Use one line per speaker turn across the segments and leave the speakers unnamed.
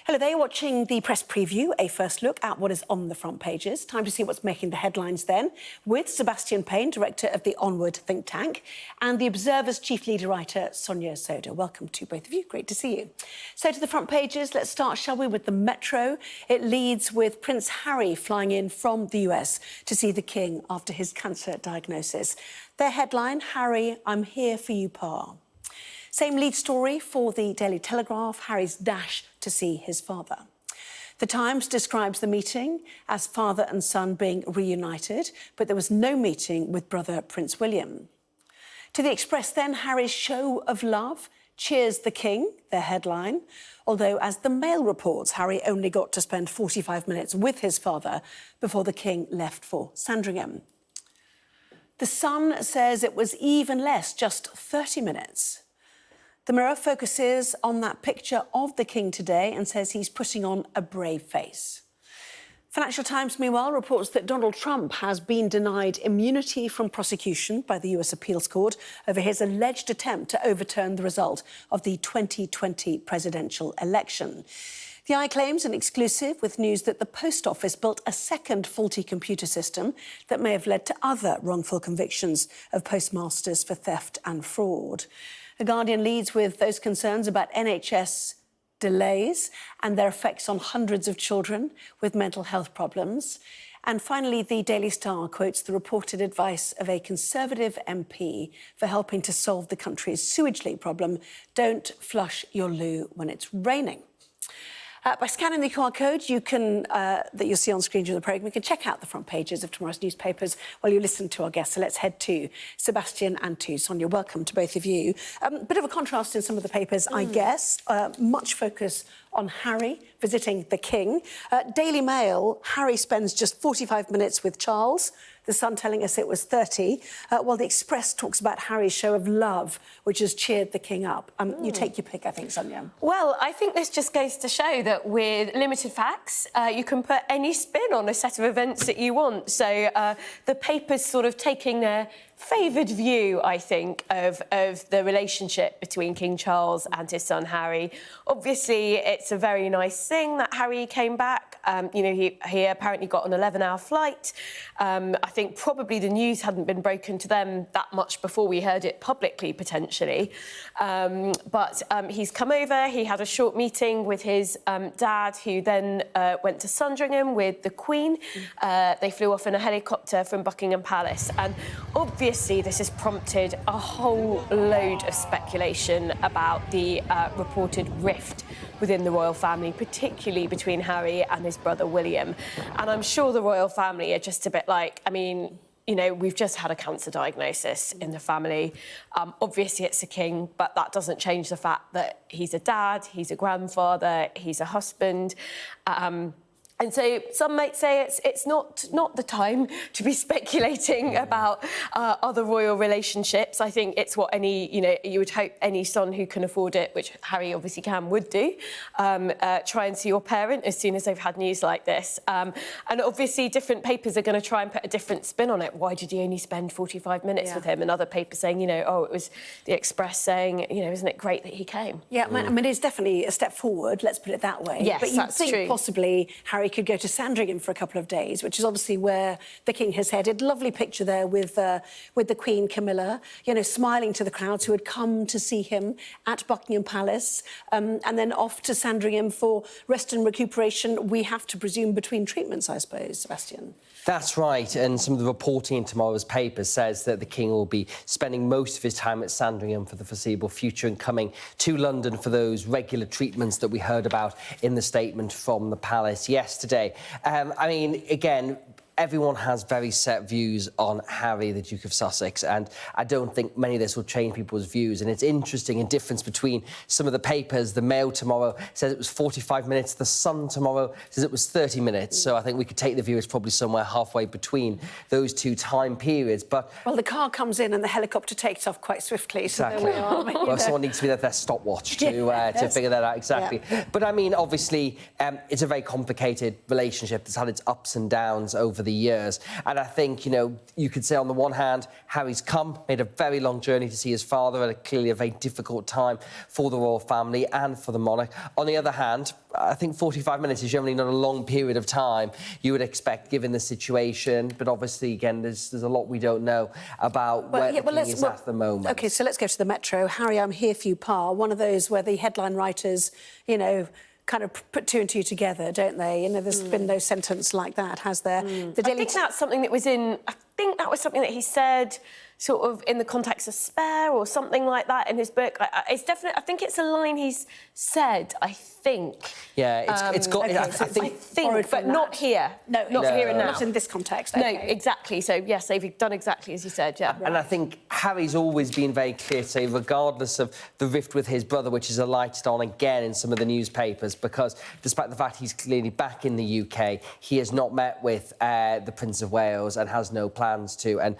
Hello there, you're watching the press preview, a first look at what is on the front pages. Time to see what's making the headlines then, with Sebastian Payne, director of the Onward think tank, and the Observer's chief leader writer, Sonia Soda. Welcome to both of you, great to see you. So to the front pages, let's start, shall we, with the Metro. It leads with Prince Harry flying in from the US to see the King after his cancer diagnosis. Their headline, Harry, I'm here for you, Pa. Same lead story for the Daily Telegraph, Harry's dash to see his father. The Times describes the meeting as father and son being reunited, but there was no meeting with brother Prince William. To the Express then, Harry's show of love cheers the King, their headline, although as the Mail reports, Harry only got to spend 45 minutes with his father before the King left for Sandringham. The Sun says it was even less, just 30 minutes. The Mirror focuses on that picture of the King today and says he's putting on a brave face. Financial Times, meanwhile, reports that Donald Trump has been denied immunity from prosecution by the US Appeals Court over his alleged attempt to overturn the result of the 2020 presidential election. The Eye claims an exclusive with news that the Post Office built a second faulty computer system that may have led to other wrongful convictions of postmasters for theft and fraud. The Guardian leads with those concerns about NHS delays and their effects on hundreds of children with mental health problems. And finally, the Daily Star quotes the reported advice of a Conservative MP for helping to solve the country's sewage leak problem: don't flush your loo when it's raining. By scanning the QR code that you'll see on screen during the programme, you can check out the front pages of tomorrow's newspapers while you listen to our guests. So let's head to Sebastian and to Sonia. Welcome to both of you. Bit of a contrast in some of the papers, I guess. Much focus on Harry visiting the King. Daily Mail, Harry spends just 45 minutes with Charles. The Sun telling us it was 30, while the Express talks about Harry's show of love, which has cheered the King up. You take your pick, I think, Sonia.
Well, I think this just goes to show that with limited facts, you can put any spin on a set of events that you want. So the paper's sort of taking their favoured view, I think, of the relationship between King Charles and his son Harry. Obviously, it's a very nice thing that Harry came back. He apparently got an 11-hour flight. I think probably the news hadn't been broken to them that much before we heard it publicly, potentially. But he's come over. He had a short meeting with his dad, who then went to Sandringham with the Queen. They flew off in a helicopter from Buckingham Palace. And obviously, this has prompted a whole load of speculation about the reported rift within the royal family, particularly between Harry and his brother William. And I'm sure the royal family are just a bit like, we've just had a cancer diagnosis in the family. Obviously, it's the King, but that doesn't change the fact that he's a dad, he's a grandfather, he's a husband. And so some might say it's not the time to be speculating about other royal relationships. I think it's what you would hope any son who can afford it, which Harry obviously would do, try and see your parent as soon as they've had news like this. And obviously different papers are going to try and put a different spin on it. Why did he only spend 45 minutes with him? And other papers saying, it was the Express saying, isn't it great that he came?
Yeah, it's definitely a step forward, let's put it that way.
Yes,
but
that's
think
true.
Possibly Harry could go to Sandringham for a couple of days, which is obviously where the King has headed. Lovely picture there with the Queen Camilla, smiling to the crowds who had come to see him at Buckingham Palace, and then off to Sandringham for rest and recuperation. We have to presume between treatments, I suppose, Sebastian.
That's right, and some of the reporting in tomorrow's paper says that the King will be spending most of his time at Sandringham for the foreseeable future and coming to London for those regular treatments that we heard about in the statement from the Palace yesterday. Again, everyone has very set views on Harry, the Duke of Sussex, and I don't think many of this will change people's views. And it's interesting, a difference between some of the papers. The Mail tomorrow says it was 45 minutes. The Sun tomorrow says it was 30 minutes. So I think we could take the view it's probably somewhere halfway between those two time periods. But
well, the car comes in and the helicopter takes off quite swiftly.
Exactly.
So there we are.
Well, someone needs to be there for their stopwatch to figure that out exactly. Yeah. But obviously, it's a very complicated relationship that's had its ups and downs over the years. And I think, you know, you could say on the one hand, Harry's made a very long journey to see his father at clearly a very difficult time for the royal family and for the monarch. On the other hand, I think 45 minutes is generally not a long period of time you would expect given the situation. But obviously, again, there's a lot we don't know about where the king is at the moment.
OK, so let's go to the Metro. Harry, I'm here for you, Pa. One of those where the headline writers, you know, kind of put two and two together, don't they? You know, there's been no sentence like that, has there?
I think that's something that was in... I think that was something that he said sort of in the context of Spare or something like that in his book. It's definitely... I think it's a line he's said, I think.
Yeah, it's got...
Okay,
I
think,
but not here.
No,
not here and now.
Not in this context.
No,
okay.
exactly. So, yes, they've done exactly as you said, yeah.
And I think Harry's always been very clear to say, regardless of the rift with his brother, which is alighted on again in some of the newspapers, because despite the fact he's clearly back in the UK, he has not met with the Prince of Wales and has no plans to. And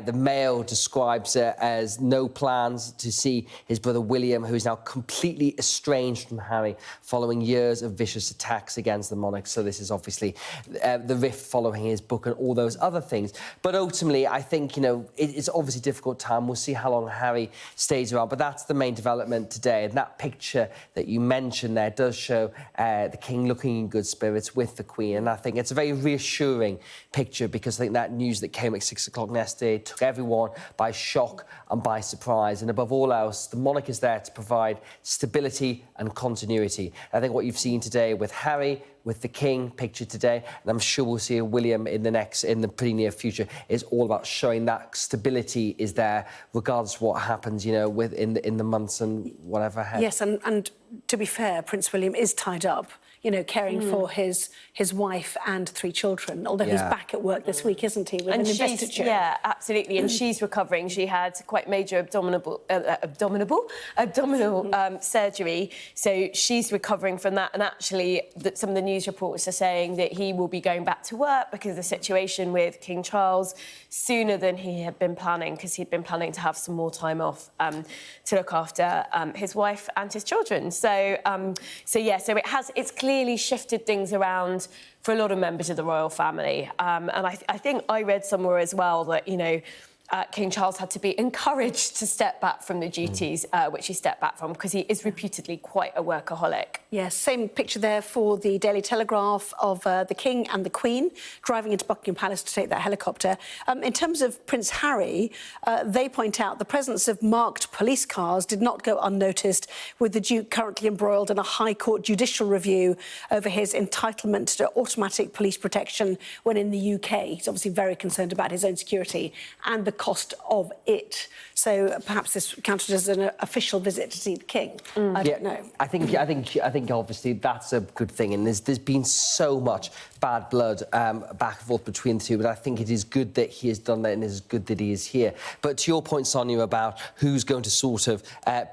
the Mail describes it as no plans to see his brother William, who is now completely estranged from Harry following years of vicious attacks against the monarch. So this is obviously the rift following his book and all those other things. But ultimately, I think, you know, it's obviously a difficult time. We'll see how long Harry stays around. But that's the main development today. And that picture that you mentioned there does show the king looking in good spirits with the Queen. And I think it's a very reassuring picture, because I think that news that came at 6 o'clock yesterday took everyone by shock and by surprise. And above all else, the monarch is there to provide stability and continuity. I think what you've seen today with Harry, with the King pictured today, and I'm sure we'll see a William in the pretty near future, is all about showing that stability is there, regardless of what happens, you know, in the months and whatever ahead.
Yes, and to be fair, Prince William is tied up, you know, caring for his wife and 3 children, although he's back at work this week, isn't he, with an investiture?
Yeah, absolutely, and she's recovering. She had quite major abdominal surgery, so she's recovering from that. And actually, some of the news reports are saying that he will be going back to work because of the situation with King Charles sooner than he had been planning, because he'd been planning to have some more time off to look after his wife and his children. So it's clearly shifted things around for a lot of members of the royal family. And I think I read somewhere as well that, you know, King Charles had to be encouraged to step back from the duties which he stepped back from, because he is reputedly quite a workaholic.
Yes, same picture there for the Daily Telegraph of the King and the Queen driving into Buckingham Palace to take that helicopter. In terms of Prince Harry, they point out the presence of marked police cars did not go unnoticed, with the Duke currently embroiled in a High Court judicial review over his entitlement to automatic police protection when in the UK. He's obviously very concerned about his own security and the cost of it. So perhaps this counted as an official visit to see the King. I don't know.
I think obviously that's a good thing, and there's been so much bad blood back and forth between the two, but I think it is good that he has done that, and it is good that he is here. But to your point, Sonia, about who's going to sort of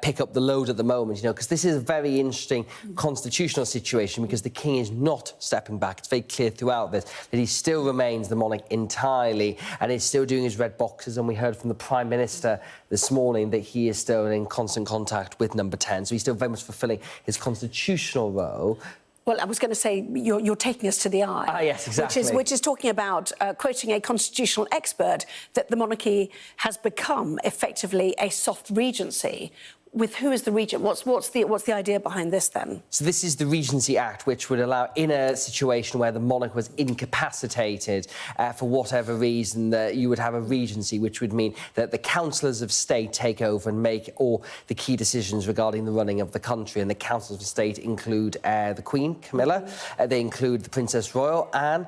pick up the load at the moment, you know, because this is a very interesting constitutional situation, because the King is not stepping back. It's very clear throughout this that he still remains the monarch entirely, and is still doing his red boxes. And we heard from the Prime Minister this morning that he is still in constant contact with Number 10, so he's still very much fulfilling his constitutional role.
Well, I was going to say, you're taking us to the eye.
Ah, yes, exactly.
Which is talking about, quoting a constitutional expert, that the monarchy has become effectively a soft regency. With who is the regent? What's the idea behind this, then? So
this is the Regency Act, which would allow, in a situation where the monarch was incapacitated for whatever reason, that you would have a regency, which would mean that the councillors of state take over and make all the key decisions regarding the running of the country. And the councillors of state include the Queen, Camilla, they include the Princess Royal, Anne,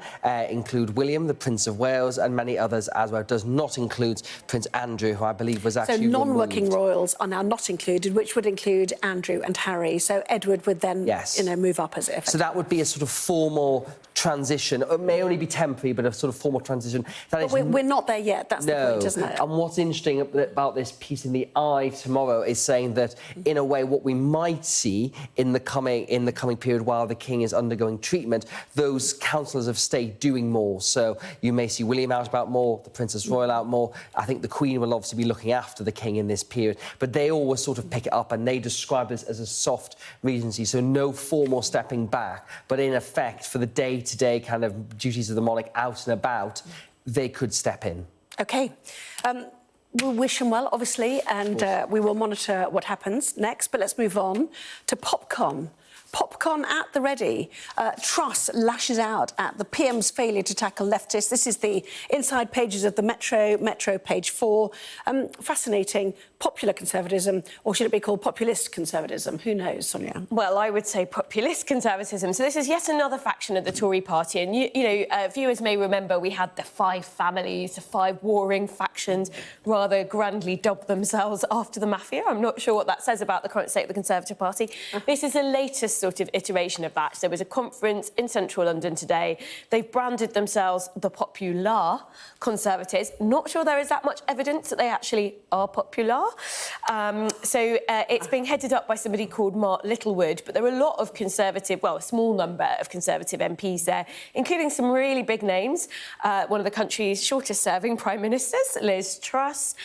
include William, the Prince of Wales, and many others as well. It does not include Prince Andrew, who I believe was actually
So non-working royals are now not included, which would include Andrew and Harry. So Edward would then, you know, move up as if.
So that would be a sort of formal transition. It may only be temporary, but a sort of formal transition.
But we're not there yet. That's the point, isn't it?
And what's interesting about this piece in the Eye tomorrow is saying that, in a way, what we might see in the coming period while the King is undergoing treatment, those councillors of state doing more. So you may see William out about more, the Princess Royal out more. I think the Queen will obviously be looking after the King in this period, but they all will sort of pick it up, and they describe this as a soft regency, so no formal stepping back, but in effect, for the day day-to-day kind of duties of the monarch out and about, they could step in.
OK. We'll wish him well, obviously, and we will monitor what happens next. But let's move on to popcorn. Popcorn at the ready. Truss lashes out at the PM's failure to tackle leftists. This is the inside pages of the Metro page 4. Fascinating. Popular conservatism, or should it be called populist conservatism? Who knows, Sonia?
Well, I would say populist conservatism. So this is yet another faction of the Tory party. And, you know, viewers may remember we had the 5 families, the 5 warring factions, rather grandly dubbed themselves after the mafia. I'm not sure what that says about the current state of the Conservative Party. This is the latest sort of iteration of that. There was a conference in central London today. They've branded themselves the Popular Conservatives. Not sure there is that much evidence that they actually are popular. It's being headed up by somebody called Mark Littlewood, but there are a lot of Conservative, well, a small number of Conservative MPs there, including some really big names. One of the country's shortest-serving Prime Ministers, Liz Truss,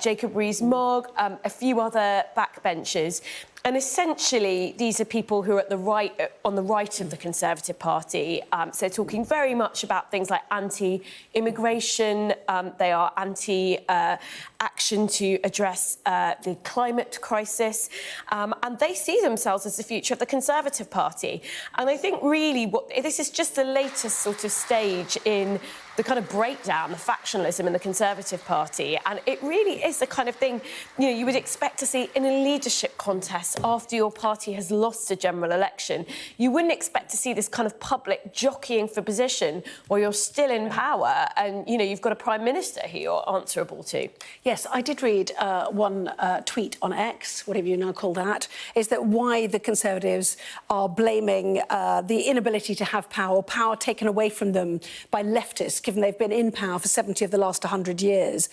Jacob Rees-Mogg, a few other backbenchers. And essentially, these are people who are at the right, on the right of the Conservative Party. So talking very much about things like anti-immigration. They are anti-action to address the climate crisis. And they see themselves as the future of the Conservative Party. And I think really this is just the latest sort of stage in the kind of breakdown, the factionalism in the Conservative Party. And it really is the kind of thing, you know, you would expect to see in a leadership contest after your party has lost a general election. You wouldn't expect to see this kind of public jockeying for position while you're still in power and, you know, you've got a Prime Minister who you're answerable to.
Yes, I did read one tweet on X, whatever you now call that, is that why the Conservatives are blaming the inability to have power taken away from them by leftists, given they've been in power for 70 of the last 100 years.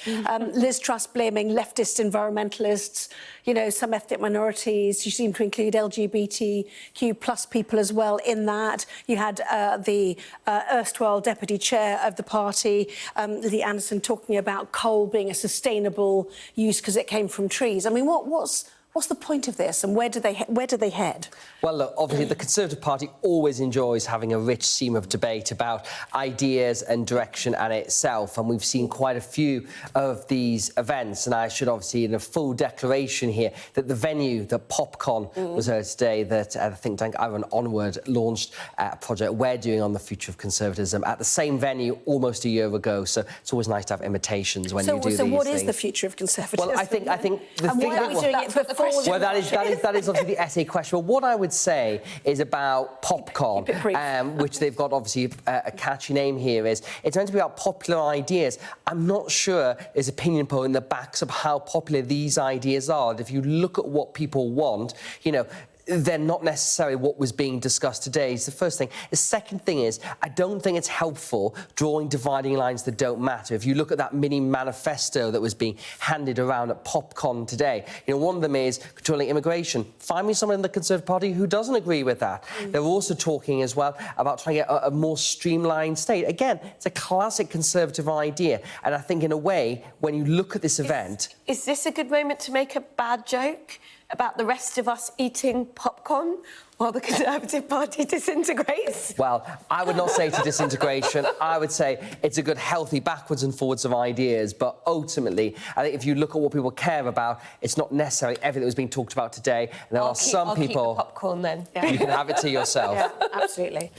Liz Truss blaming leftist environmentalists, you know, some ethnic minorities. You seem to include LGBTQ plus people as well in that. You had the erstwhile deputy chair of the party, Lily Anderson, talking about coal being a sustainable use because it came from trees. I mean, what's the point of this, and where do they head?
Well, look, obviously the Conservative Party always enjoys having a rich seam of debate about ideas and direction and itself, and we've seen quite a few of these events. And I should obviously, in a full declaration here, that the venue that Popcorn was heard today, that the think tank Iron Onward launched a project we're doing on the future of conservatism at the same venue almost a year ago. So it's always nice to have imitations when you do these things.
So what is the future of conservatism?
Well, I think the
and
thing
why are we doing it before?
Well, that is obviously the essay question. But what I would say is about Popcorn, which they've got obviously a catchy name here, is it's meant to be about popular ideas. I'm not sure there's opinion polling that backs up how popular these ideas are. If you look at what people want, you know, they're not necessarily what was being discussed today, is the first thing. The second thing is, I don't think it's helpful drawing dividing lines that don't matter. If you look at that mini manifesto that was being handed around at Popcorn today, you know, one of them is controlling immigration. Find me someone in the Conservative Party who doesn't agree with that. They're also talking as well about trying to get a more streamlined state. Again, it's a classic Conservative idea. And I think, in a way, when you look at this event...
Is this a good moment to make a bad joke about the rest of us eating popcorn while the Conservative Party disintegrates?
Well, I would not say to disintegration. I would say it's a good, healthy backwards and forwards of ideas. But ultimately, I think if you look at what people care about, it's not necessarily everything that was being talked about today. And there are some people...
I'll keep the popcorn then.
Yeah.
You can have it to yourself.
Yeah, absolutely.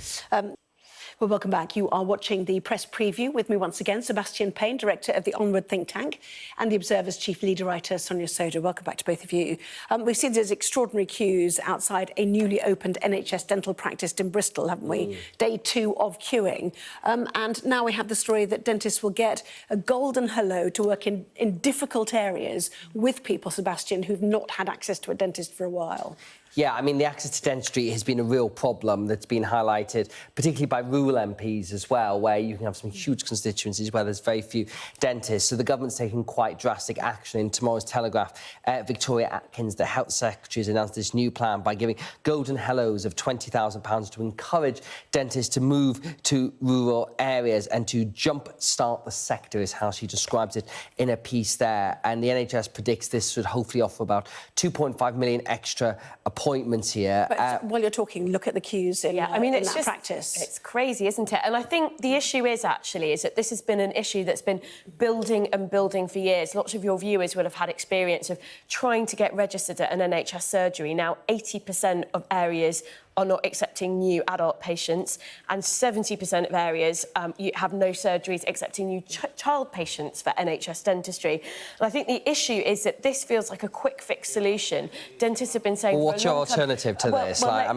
Well, welcome back. You are watching the press preview with me once again, Sebastian Payne, director of the Onward think tank, and the Observer's chief leader writer, Sonia Soda. Welcome back to both of you. We've seen those extraordinary queues outside a newly opened NHS dental practice in Bristol, haven't we? Day 2 of queuing. And now we have the story that dentists will get a golden hello to work in difficult areas with people, Sebastian, who've not had access to a dentist for a while.
Yeah, I mean, the access to dentistry has been a real problem that's been highlighted, particularly by rural MPs as well, where you can have some huge constituencies where there's very few dentists. So the government's taking quite drastic action. In tomorrow's Telegraph, Victoria Atkins, the Health Secretary, has announced this new plan by giving golden hellos of £20,000 to encourage dentists to move to rural areas and to jump-start the sector, is how she describes it in a piece there. And the NHS predicts this should hopefully offer about 2.5 million extra appointments appointments here.
But while you're talking, look at the queues in, in that practice.
It's crazy, isn't it? And I think the issue is that this has been an issue that's been building and building for years. Lots of your viewers will have had experience of trying to get registered at an NHS surgery. Now, 80% of areas are not accepting new adult patients, and 70% of areas you have no surgeries accepting new child patients for NHS dentistry. And I think the issue is that this feels like a quick fix solution. Dentists have been saying.
Well, what's your alternative to this?
I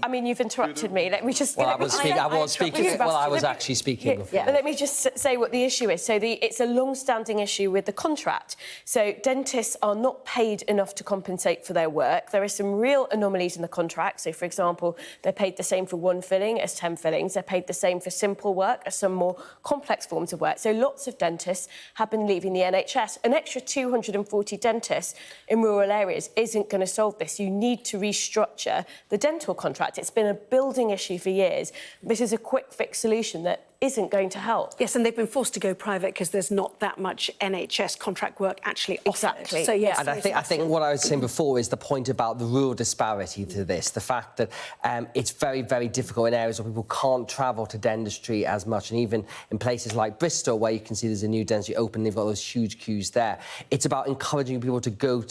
mean, you've interrupted me. Let me just.
Well, I was actually speaking before.
But let me just say what the issue is. So it's a long-standing issue with the contract. So dentists are not paid enough to compensate for their work. There are some real anomalies in the contract. So, for example, they're paid the same for 1 filling as 10 fillings. They're paid the same for simple work as some more complex forms of work. So lots of dentists have been leaving the NHS. An extra 240 dentists in rural areas isn't going to solve this. You need to restructure the dental contract. It's been a building issue for years. This is a quick fix solution that isn't going to help.
Yes, and they've been forced to go private because there's not that much NHS contract work actually offered.
Exactly.
So, yes.
And I think what I was saying before is the point about the rural disparity to this, the fact that it's very, very difficult in areas where people can't travel to dentistry as much, and even in places like Bristol, where you can see there's a new dentistry open, they've got those huge queues there. It's about encouraging people to go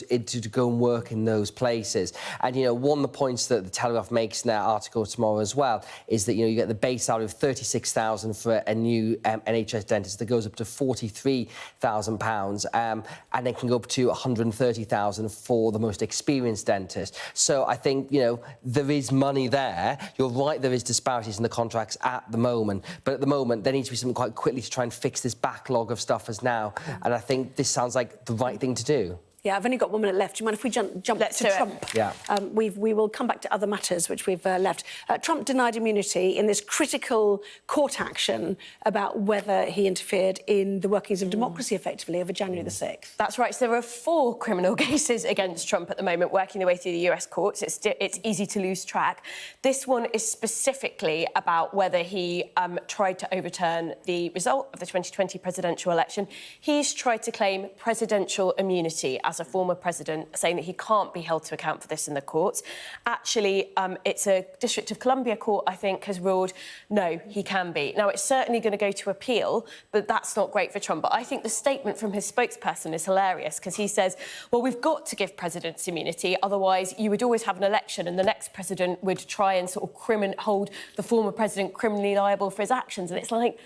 and work in those places. And, one of the points that the Telegraph makes in their article tomorrow as well is that, you get the base salary of £36,000 for a new NHS dentist that goes up to £43,000 and then can go up to £130,000 for the most experienced dentist. So I think, there is money there. You're right, there is disparities in the contracts at the moment, but at the moment there needs to be something quite quickly to try and fix this backlog of stuff as now, and I think this sounds like the right thing to do.
Yeah, I've only got 1 minute left. Do you mind if we jump to Trump?
Yeah.
We will come back to other matters which we've left. Trump denied immunity in this critical court action about whether he interfered in the workings of democracy, effectively, over January the 6th.
That's right. So there are 4 criminal cases against Trump at the moment, working their way through the US courts. It's easy to lose track. This one is specifically about whether he tried to overturn the result of the 2020 presidential election. He's tried to claim presidential immunity as a former president, saying that he can't be held to account for this in the courts. Actually, it's a District of Columbia court, I think, has ruled, no, he can be. Now, it's certainly going to go to appeal, but that's not great for Trump. But I think the statement from his spokesperson is hilarious, because he says, well, we've got to give presidents immunity, otherwise you would always have an election and the next president would try and sort of hold the former president criminally liable for his actions. And it's like,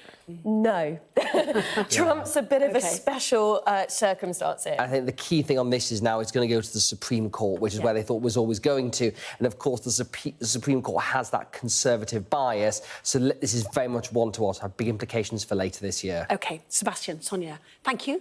no. Trump's a bit of a special circumstance here.
I think the key thing on this is now it's going to go to the Supreme Court, which is where they thought it was always going to. And, of course, the Supreme Court has that conservative bias, so this is very much one to watch, have big implications for later this year.
OK, Sebastian, Sonia, thank you.